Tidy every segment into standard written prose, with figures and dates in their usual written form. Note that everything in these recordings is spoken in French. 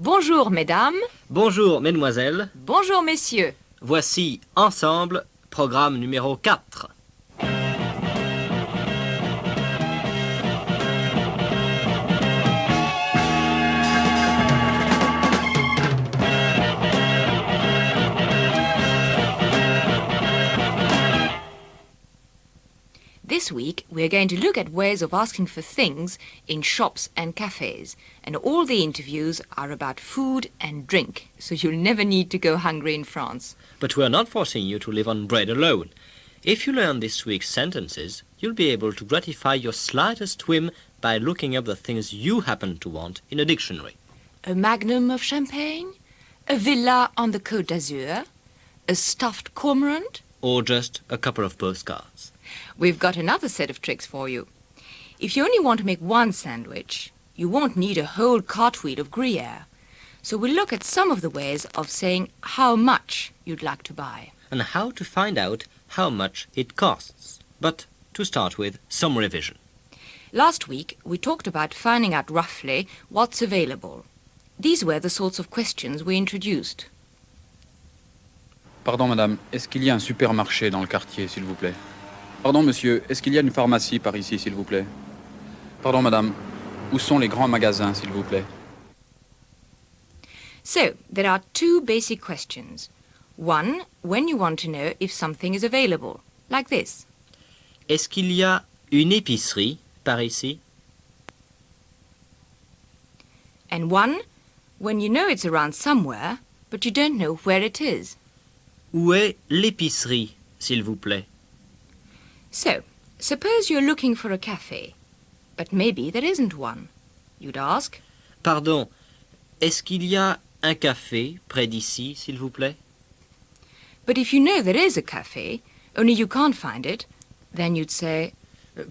Bonjour, mesdames. Bonjour, mesdemoiselles. Bonjour, messieurs. Voici Ensemble, programme numéro 4. This week, we are going to look at ways of asking for things in shops and cafes. And all the interviews are about food and drink, so you'll never need to go hungry in France. But we're not forcing you to live on bread alone. If you learn this week's sentences, you'll be able to gratify your slightest whim by looking up the things you happen to want in a dictionary. A magnum of champagne? A villa on the Côte d'Azur? A stuffed cormorant? Or just a couple of postcards. We've got another set of tricks for you. If you only want to make one sandwich, you won't need a whole cartwheel of Gruyere. So we'll look at some of the ways of saying how much you'd like to buy. And how to find out how much it costs. But to start with, some revision. Last week, we talked about finding out roughly what's available. These were the sorts of questions we introduced. Pardon, madame, est-ce qu'il y a un supermarché dans le quartier, s'il vous plaît? Pardon, monsieur, est-ce qu'il y a une pharmacie par ici, s'il vous plaît? Pardon, madame, où sont les grands magasins, s'il vous plaît? So, there are two basic questions. One, when you want to know if something is available, like this. Est-ce qu'il y a une épicerie par ici? And one, when you know it's around somewhere, but you don't know where it is. Où est l'épicerie, s'il vous plaît? So, suppose you're looking for a cafe, but maybe there isn't one. You'd ask, Pardon, est-ce qu'il y a un café près d'ici, s'il vous plaît? but if you know there is a cafe, only you can't find it, then you'd say,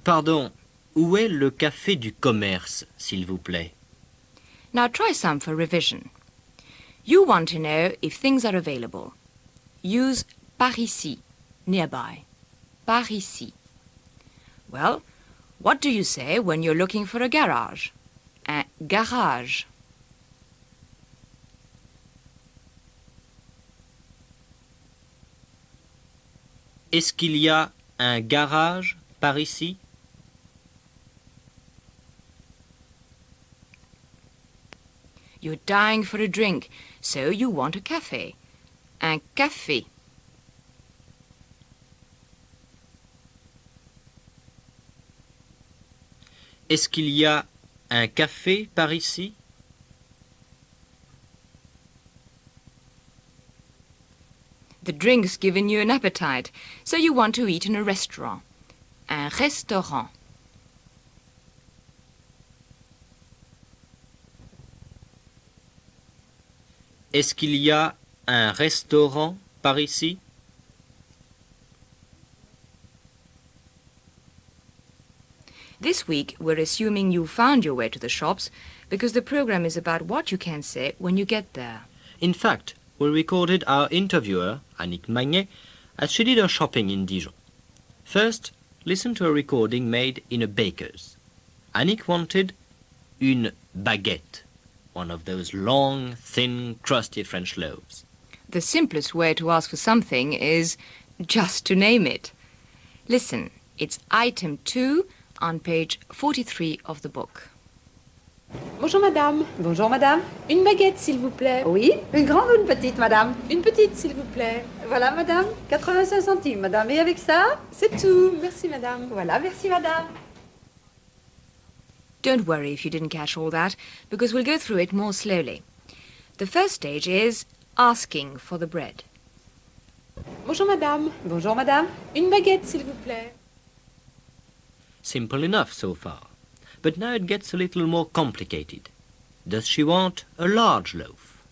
Pardon, où est le café du commerce, s'il vous plaît? now try some for revision. You want to know if things are available. Use par ici, nearby. Par ici. Well, what do you say when you're looking for a garage? Un garage. Est-ce qu'il y a un garage par ici? You're dying for a drink, so you want a cafe. Un café. Est-ce qu'il y a un café par ici? The drink's given you an appetite, so you want to eat in a restaurant. Un restaurant. Est-ce qu'il y a un restaurant par ici? This week, we're assuming you found your way to the shops because the program is about what you can say when you get there. In fact, we recorded our interviewer, Annick Magnet, as she did her shopping in Dijon. First, listen to a recording made in a baker's. Annick wanted une baguette, one of those long, thin, crusty French loaves. The simplest way to ask for something is just to name it. Listen, it's item 2 on page 43 of the book. Bonjour madame. Bonjour madame. Une baguette s'il vous plaît. Oui, une grande ou une petite madame? Une petite s'il vous plaît. Voilà madame, 85 centimes madame. Et avec ça? C'est tout. Merci madame. Voilà, merci madame. Don't worry if you didn't catch all that, because we'll go through it more slowly. The first stage is asking for the bread. Bonjour madame. Bonjour madame. Une baguette s'il vous plaît. Simple enough so far. But now it gets a little more complicated. Does she want a large loaf?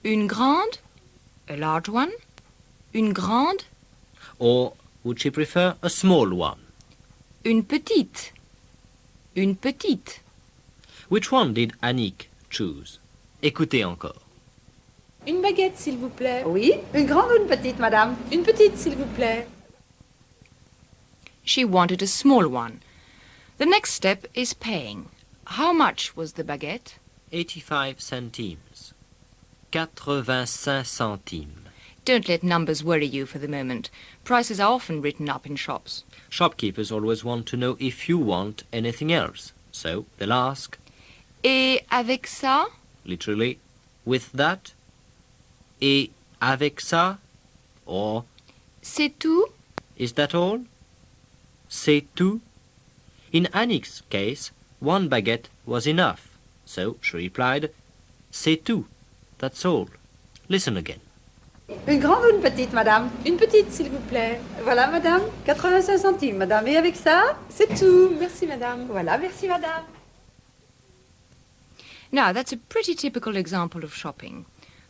Une grande? A large one? Une grande? Or would she prefer a small one? Une petite? Une petite? Which one did Annick choose? Écoutez encore. Une baguette s'il vous plaît. Oui, une grande ou une petite madame? Une petite s'il vous plaît. She wanted a small one. The next step is paying. How much was the baguette? 85 centimes. 85 centimes. Don't let numbers worry you for the moment. Prices are often written up in shops. Shopkeepers always want to know if you want anything else. So they'll ask, Et avec ça? literally, with that, et avec ça, or C'est tout? is that all? C'est tout? In Annick's case, one baguette was enough. So she replied, C'est tout. That's all. Listen again. Une grande ou une petite, madame? Une petite, s'il vous plaît. Voilà, madame. 85 centimes, madame. Et avec ça? C'est tout. Merci, madame. Voilà, merci, madame. Now, that's a pretty typical example of shopping.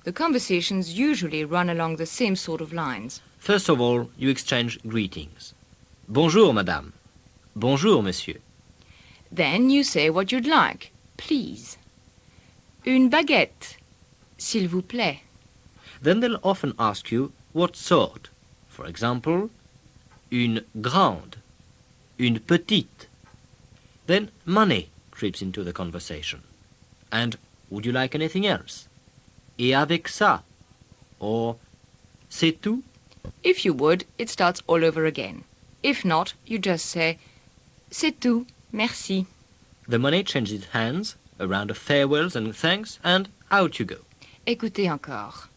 The conversations usually run along the same sort of lines. First of all, you exchange greetings. Bonjour, madame. Bonjour, monsieur. Then you say what you'd like, please. Une baguette, s'il vous plaît. Then they'll often ask you what sort. For example, une grande, une petite. Then money creeps into the conversation. And would you like anything else? Et avec ça? Or c'est tout? If you would, it starts all over again. If not, you just say, c'est tout, merci. The money changes hands, a round of farewells and thanks, and out you go. Écoutez encore.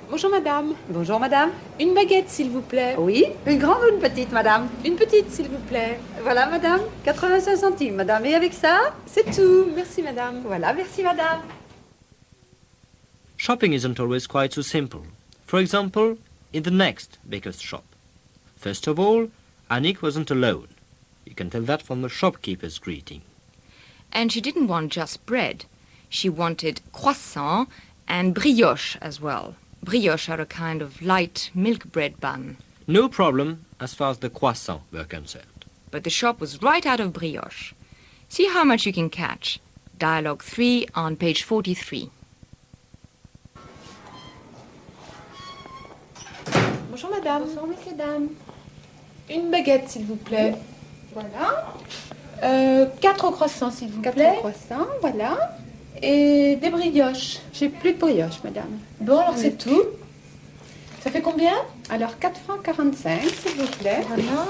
Bonjour, madame. Bonjour, madame. Une baguette, s'il vous plaît. Oui. Une grande ou une petite, madame? Une petite, s'il vous plaît. Voilà, madame. 85 centimes, madame. Et avec ça? C'est tout. Merci, madame. Voilà, merci, madame. Shopping isn't always quite so simple. For example, in the next baker's shop. First of all, Annick wasn't alone. You can tell that from the shopkeeper's greeting. And she didn't want just bread. She wanted croissant and brioche as well. Brioche are a kind of light milk bread bun. No problem as far as the croissants were concerned. But the shop was right out of brioche. See how much you can catch. Dialogue 3 on page 43. Bonjour, madame. Bonjour, messieurs, dames. Une baguette, s'il vous plaît. Voilà. 4 croissants, s'il vous 4 plaît. croissants, voilà. Et des brioches. J'ai plus de brioche, madame. Bon, alors Oui. c'est tout. Ça fait combien? Alors, 4 francs 45, s'il vous plaît. Voilà.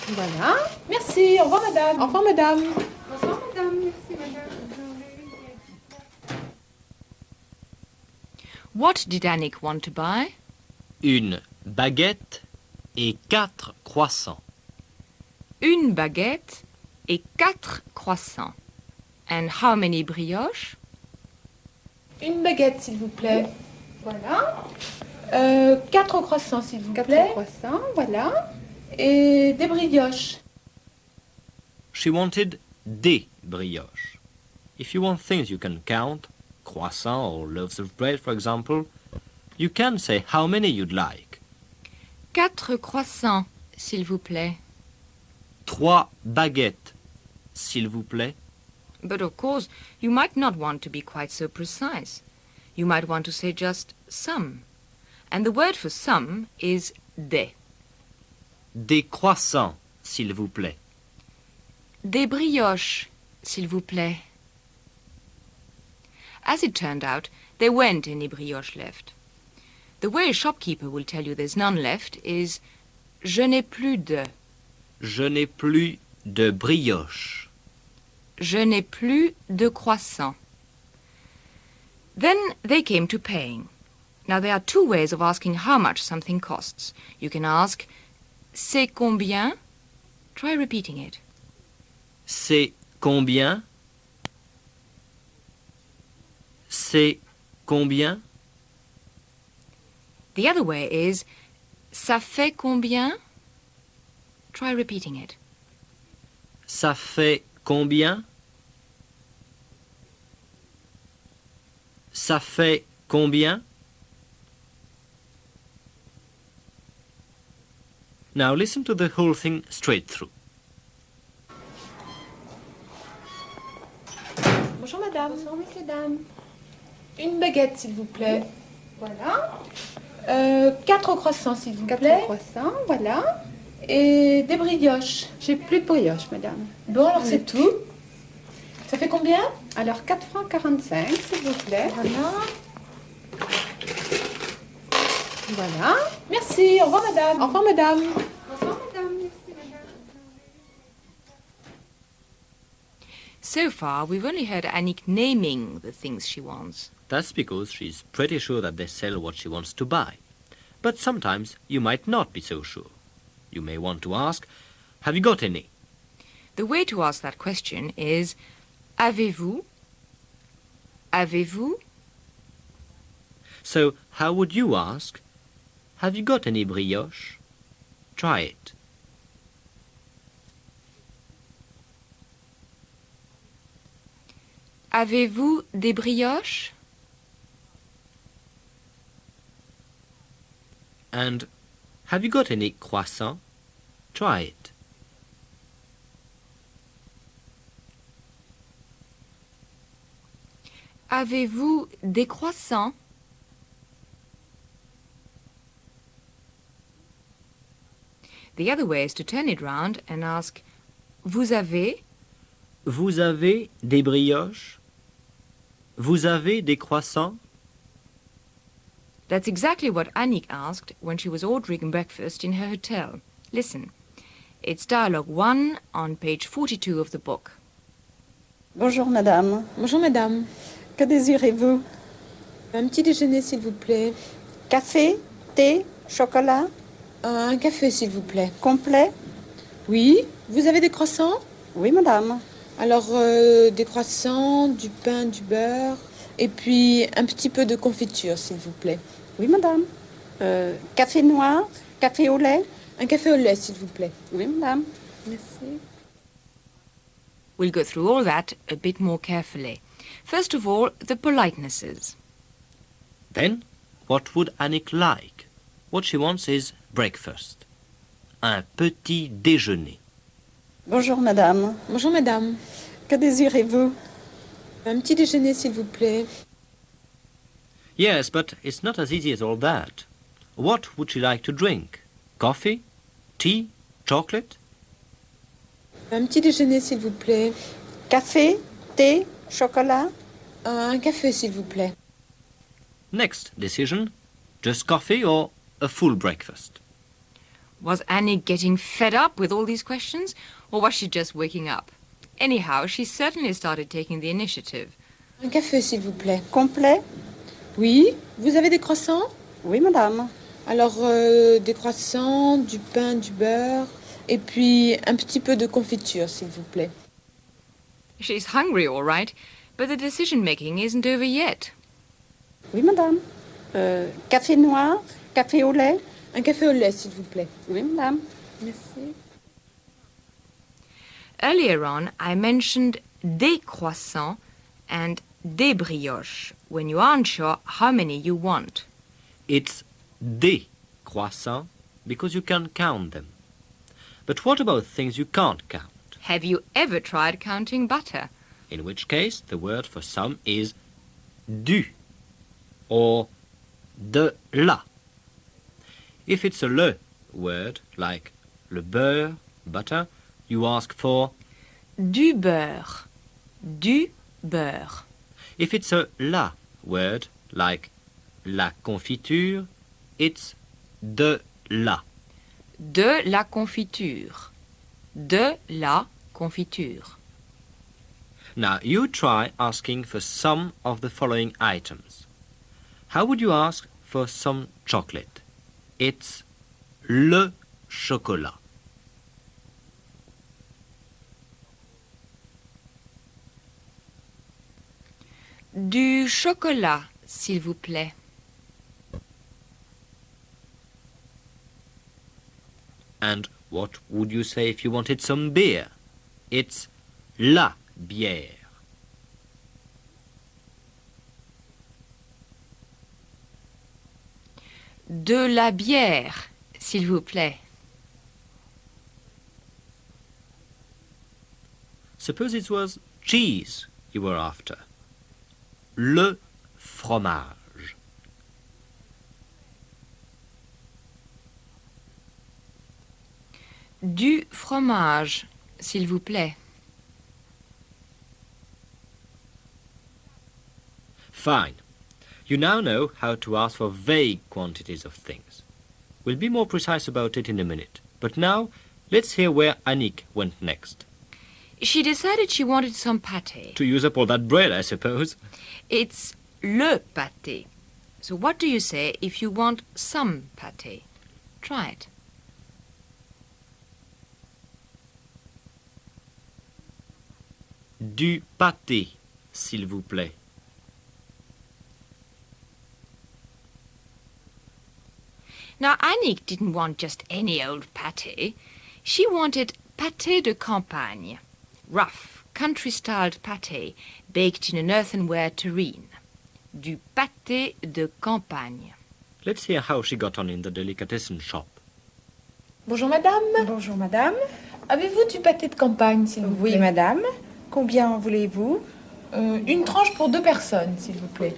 Voilà. Merci. Au revoir, madame. Au revoir, madame. Bonsoir, madame. Merci, madame. What did Annick want to buy? Une baguette et 4 croissants. Une baguette et 4 croissants. And how many brioches? Une baguette, s'il vous plaît. Voilà. 4 croissants, s'il vous 4 plaît. croissants, voilà. Et des brioches. She wanted des brioches. If you want things you can count, croissants or loaves of bread, for example, you can say how many you'd like. 4 croissants, s'il vous plaît. 3 baguettes, s'il vous plaît. But of course, you might not want to be quite so precise. You might want to say just some. And the word for some is des. Des croissants, s'il vous plaît. Des brioches, s'il vous plaît. As it turned out, there weren't any brioches left. The way a shopkeeper will tell you there's none left is je n'ai plus de. Je n'ai plus de brioches. Je n'ai plus de croissants. Then they came to paying. Now there are 2 ways of asking how much something costs. You can ask, c'est combien? Try repeating it. C'est combien? C'est combien? The other way is, ça fait combien? Try repeating it. Ça fait combien? Ça fait combien? Now listen to the whole thing straight through. Bonjour, madame. Bonsoir, messieurs, dames. Une baguette, s'il vous plaît. Voilà. 4 croissants, s'il vous 4 plaît. croissants, voilà. Et des brioches. J'ai plus de brioche, madame. Bon, alors c'est tout. Ça fait combien? Alors, 4 francs 45, s'il vous plaît. Voilà. Voilà. Merci. Au revoir, madame. Au revoir, madame. Au revoir, madame. Merci, madame. So far, we've only heard Annick naming the things she wants. That's because she's pretty sure that they sell what she wants to buy. But sometimes you might not be so sure. You may want to ask, have you got any? The way to ask that question is, avez-vous? Avez-vous? So how would you ask, have you got any brioche? Try it. Avez-vous des brioches? And have you got any croissants? Try it. Avez-vous des croissants? The other way is to turn it round and ask, vous avez? Vous avez des brioches? Vous avez des croissants? That's exactly what Annick asked when she was ordering breakfast in her hotel. Listen. It's dialogue 1 on page 42 of the book. Bonjour madame, Bonjour, madame. que désirez-vous? Un petit déjeuner, s'il vous plaît. Café, thé, chocolat, Un café, s'il vous plaît. complet? Oui. Vous avez des croissants? Oui madame. Alors, des croissants, du pain, du beurre, et puis un petit peu de confiture, s'il vous plaît. Oui madame. Café noir, café au lait? Un café au lait, s'il vous plaît. Oui madame. Merci. We'll go through all that a bit more carefully. First of all, the politenesses. Then, what would Annick like? What she wants is breakfast. Un petit déjeuner. Bonjour madame, Bonjour, madame. que désirez-vous? Un petit déjeuner, s'il vous plaît. Yes, but it's not as easy as all that. What would she like to drink? Coffee? Tea? Chocolate? Un petit déjeuner, s'il vous plaît. Café, thé, chocolat? Un café, s'il vous plaît. Next decision, just coffee or a full breakfast? Was Annick getting fed up with all these questions, or was she just waking up? Anyhow, she certainly started taking the initiative. Un café, s'il vous plaît. Complet? Oui. Vous avez des croissants? Oui madame. Alors, des croissants, du pain, du beurre, et puis un petit peu de confiture, s'il vous plaît. She's hungry, all right, but the decision-making isn't over yet. Oui madame. Café noir, café au lait? Un café au lait, s'il vous plaît. Oui madame. Merci. Earlier on, I mentioned des croissants and des brioches when you aren't sure how many you want. It's des croissants because you can count them. But what about things you can't count? Have you ever tried counting butter? In which case, the word for some is du or de la. If it's a le word, like le beurre, butter, you ask for. Du beurre. Du beurre. If it's a la word, like la confiture, it's de la. De la confiture. De la confiture. Now, you try asking for some of the following items. How would you ask for some chocolate? It's le chocolat. Du chocolat, s'il vous plaît. And what would you say if you wanted some beer? It's la bière. De la bière, s'il vous plaît. Suppose it was cheese you were after. Le fromage. Du fromage, s'il vous plaît. Fine. You now know how to ask for vague quantities of things. We'll be more precise about it in a minute. But now, let's hear where Annick went next. She decided she wanted some pâté. To use up all that bread, I suppose. It's le pâté. So what do you say if you want some pâté? Try it. Du pâté, s'il vous plaît. Now, Annick didn't want just any old pâté. She wanted pâté de campagne, rough, country-styled pâté, baked in an earthenware tureen. Du pâté de campagne. Let's hear how she got on in the delicatessen shop. Bonjour madame. Bonjour madame. Avez-vous du pâté de campagne, s'il vous plaît? Oui madame. Combien en voulez-vous? Une tranche pour 2 personnes, s'il vous plaît.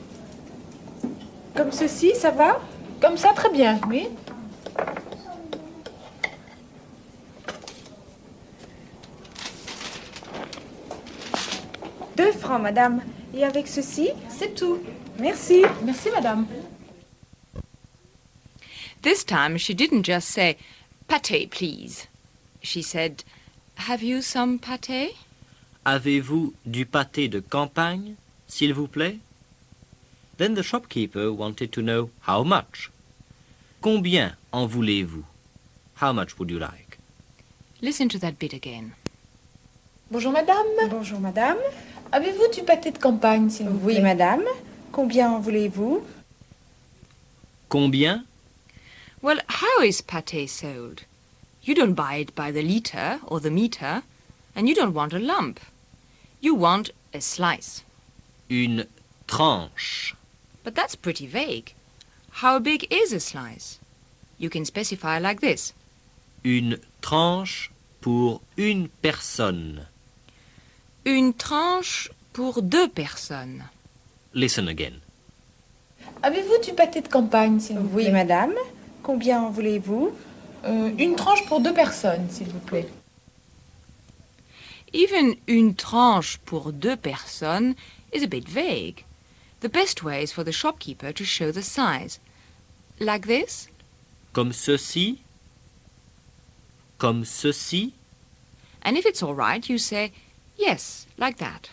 Comme ceci, ça va? Comme ça, très bien, oui. Deux francs madame. Et avec ceci? C'est tout. Merci. Merci madame. This time she didn't just say, pâté, please. She said, have you some pâté? Avez-vous du pâté de campagne, s'il vous plaît? Then the shopkeeper wanted to know how much. Combien en voulez-vous? How much would you like? Listen to that bit again. Bonjour madame. Bonjour madame. Avez-vous du pâté de campagne, s'il vous plaît? Oui madame. Combien en voulez-vous? Combien? Well, how is pâté sold? You don't buy it by the litre or the meter, and you don't want a lump. You want a slice. Une tranche. But that's pretty vague. How big is a slice? You can specify like this. Une tranche pour une personne. Une tranche pour 2 personnes. Listen again. Avez-vous du pâté de campagne, s'il vous plaît? Oui madame. Combien en voulez-vous? Une tranche pour 2 personnes, s'il vous plaît. Even une tranche pour 2 personnes is a bit vague. The best way is for the shopkeeper to show the size. Like this. Comme ceci. Comme ceci. And if it's all right, you say, yes, like that.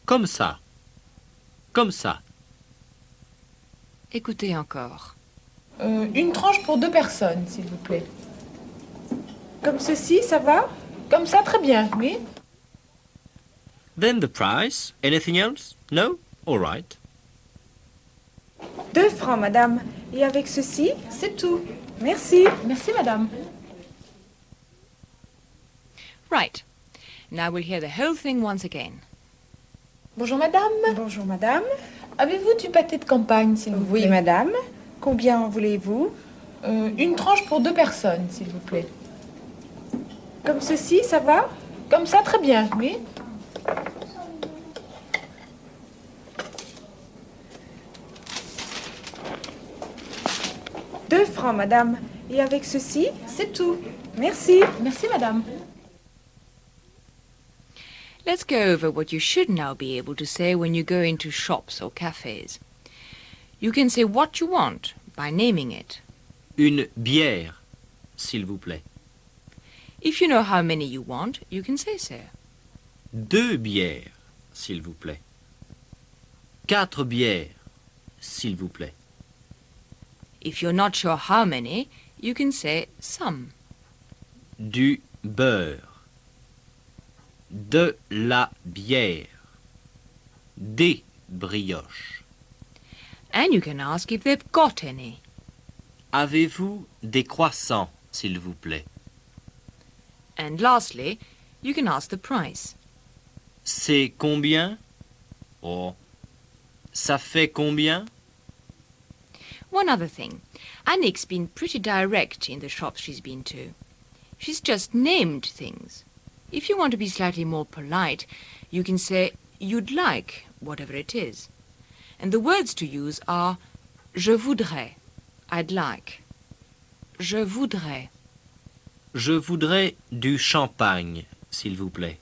Comme ça. Comme ça. Écoutez encore. Une tranche pour 2 personnes, s'il vous plaît. Comme ceci, ça va? Comme ça, très bien, oui. Then the price. Anything else? No? All right. 2 francs madame. Et avec ceci? C'est tout. Merci. Merci madame. Right. Now we'll hear the whole thing once again. Bonjour madame. Bonjour madame. Avez-vous du pâté de campagne, s'il vous plaît? Oui madame. Combien en voulez-vous? Une tranche pour 2 personnes, s'il vous plaît. Comme ceci, ça va? Comme ça, très bien, oui. Deux francs madame. Et avec ceci? C'est tout. Merci. Merci madame. Let's go over what you should now be able to say when you go into shops or cafes. You can say what you want by naming it. Une bière, s'il vous plaît. If you know how many you want, you can say so. 2 bières, s'il vous plaît. 4 bières, s'il vous plaît. If you're not sure how many, you can say some. Du beurre. De la bière. Des brioches. And you can ask if they've got any. Avez-vous des croissants, s'il vous plaît? And lastly, you can ask the price. C'est combien? Or, ça fait combien? One other thing. Annick's been pretty direct in the shops she's been to. She's just named things. If you want to be slightly more polite, you can say you'd like, whatever it is. And the words to use are je voudrais, I'd like. Je voudrais. Je voudrais du champagne, s'il vous plaît.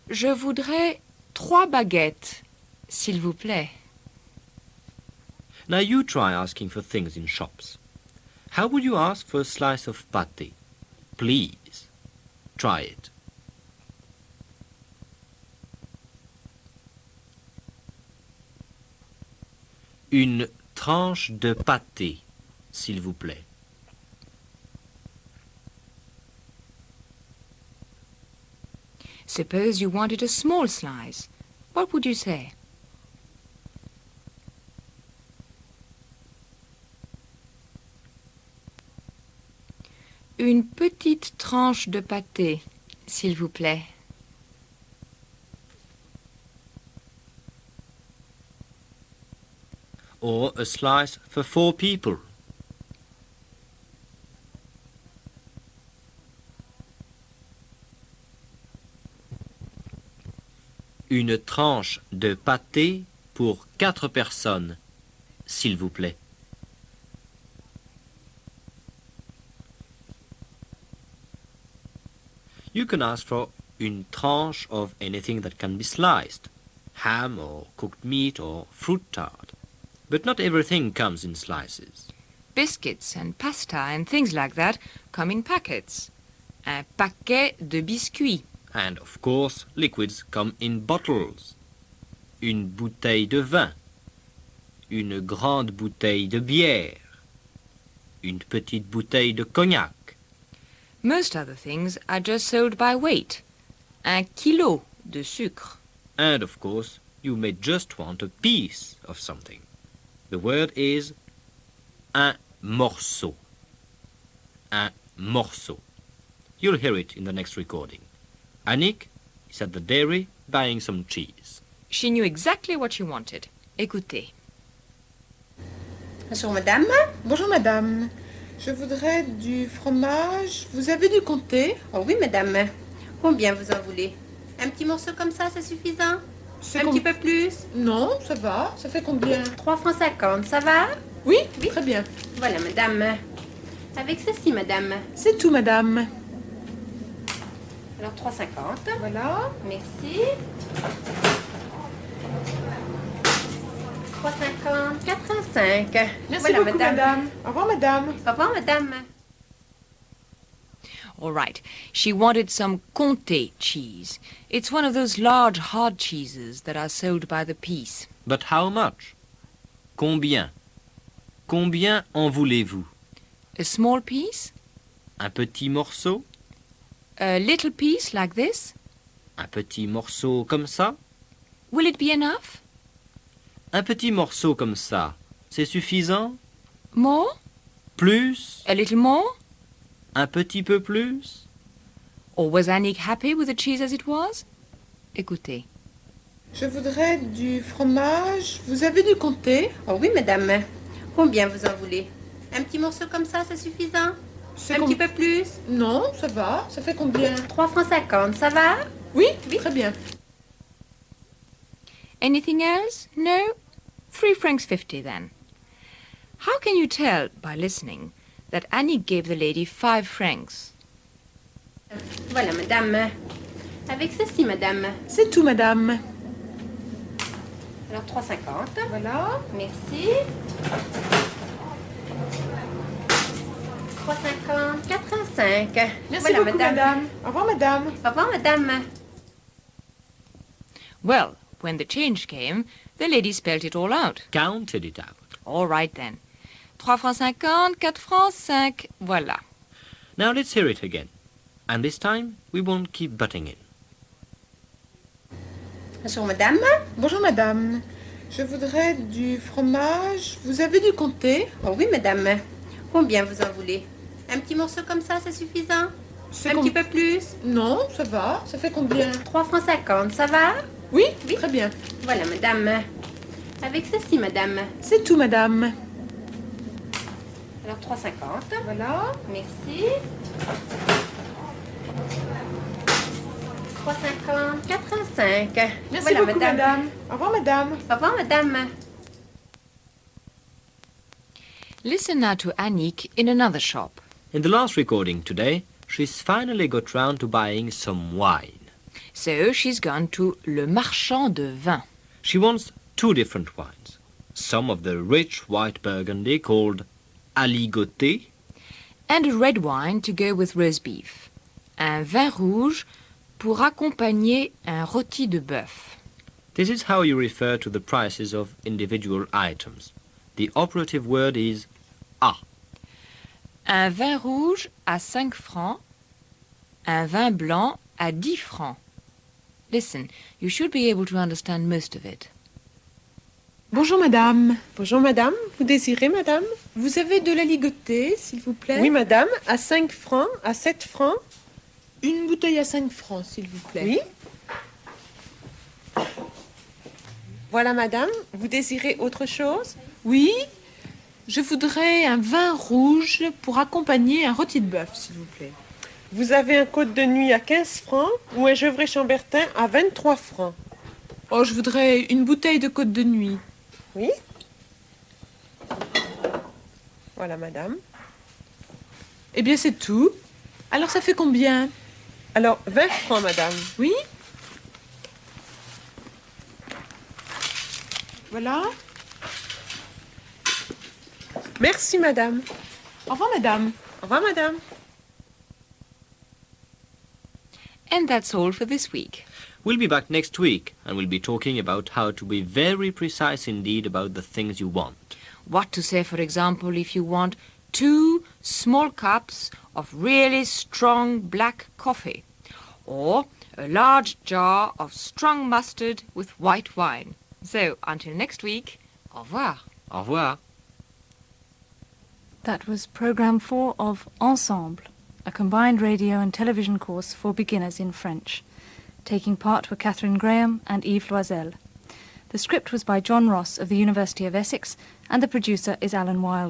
Je voudrais 3 baguettes. s'il vous plaît. Now you try asking for things in shops. How would you ask for a slice of pâté? Please. Try it. Une tranche de pâté, s'il vous plaît. Suppose you wanted a small slice. What would you say? Une petite tranche de pâté, s'il vous plaît. Or a slice for 4 people. Une tranche de pâté pour 4 personnes, s'il vous plaît. You can ask for une tranche of anything that can be sliced, ham or cooked meat or fruit tart. But not everything comes in slices. Biscuits and pasta and things like that come in packets. Un paquet de biscuits. And, of course, liquids come in bottles. Une bouteille de vin. Une grande bouteille de bière. Une petite bouteille de cognac. Most other things are just sold by weight. Un kilo de sucre. And, of course, you may just want a piece of something. The word is un morceau. Un morceau. You'll hear it in the next recording. Annick is at the dairy buying some cheese. She knew exactly what she wanted. Écoutez. Bonjour madame. Bonjour madame. Je voudrais du fromage. Vous avez du comté? Oh oui madame. Combien vous en voulez? Un petit morceau comme ça, c'est suffisant? C'est Un petit peu plus? Non, ça va. Ça fait combien? 3 francs 50, ça va? Oui, Oui. très bien. Voilà madame. Avec ceci madame. C'est tout madame. Alors 3,50. Voilà. Merci. 3,50, 4,5. Merci Voilà beaucoup madame. Au revoir madame. Au revoir madame. All right. She wanted some comté cheese. It's one of those large hard cheeses that are sold by the piece. But how much? Combien? Combien en voulez-vous? A small piece? Un petit morceau? A little piece like this? Un petit morceau comme ça? Will it be enough? Un petit morceau comme ça, c'est suffisant? More? Plus? A little more? Un petit peu plus? Or was Annick happy with the cheese as it was? Écoutez. Je voudrais du fromage. Vous avez du comté? Oh oui madame. Combien vous en voulez? Un petit morceau comme ça, c'est suffisant? Un petit peu plus? Non, ça va. Ça fait combien? 3 francs 50, ça va? Oui, Oui. très bien. Anything else? No? 3 francs 50 then. How can you tell by listening that Annick gave the lady 5 francs? Voilà madame. Avec ceci madame. C'est tout madame. Alors 3,50. Voilà. Merci. 3,50, 4,5. Merci Voilà beaucoup madame. Au revoir madame. Au revoir madame. Well, when the change came, the lady spelled it all out. Counted it out. All right then. 3 francs 50, 4 francs 5. Voilà. Now let's hear it again. And this time, we won't keep butting in. Bonjour madame. Bonjour madame. Je voudrais du fromage. Vous avez du comté? Oh oui madame. Combien vous en voulez? Un petit morceau comme ça, c'est suffisant? Un petit peu plus? Non, ça va. Ça fait combien? 3 francs 50, ça va? Oui, Oui. très bien. Voilà madame. Avec ceci madame. C'est tout madame. Alors 3,50. Voilà. Merci. 3,50, 4,5. Merci Voilà beaucoup madame. Au revoir madame. Au revoir madame. Listen now to Annick in another shop. In the last recording today, she's finally got round to buying some wine. So she's gone to Le Marchand de Vin. She wants 2 different wines. Some of the rich white Burgundy called aligoté, and a red wine to go with roast beef. Un vin rouge pour accompagner un rôti de bœuf. This is how you refer to the prices of individual items. The operative word is à. Un vin rouge à 5 francs. Un vin blanc à 10 francs. Listen, you should be able to understand most of it. Bonjour madame. Bonjour madame, vous désirez madame? Vous avez de la ligotée, s'il vous plaît? Oui madame, à 5 francs, à 7 francs. Une bouteille à 5 francs, s'il vous plaît. Oui. Voilà madame, vous désirez autre chose? Oui, je voudrais un vin rouge pour accompagner un rôti de bœuf, s'il vous plaît. Vous avez un côte de nuit à 15 francs ou un gevrey chambertin à 23 francs. Oh, je voudrais une bouteille de côte de nuit. Oui. Voilà madame. Eh bien, c'est tout. Alors, ça fait combien? Alors, 20 francs madame. Oui. Voilà. Merci madame. Au revoir, madame. Au revoir madame. And that's all for this week. We'll be back next week and we'll be talking about how to be very precise indeed about the things you want. What to say, for example, if you want 2 small cups of really strong black coffee, or a large jar of strong mustard with white wine. So, until next week, au revoir. Au revoir. That was Programme 4 of Ensemble, a combined radio and television course for beginners in French. Taking part were Catherine Graham and Yves Loisel. The script was by John Ross of the University of Essex, and the producer is Alan Wilde.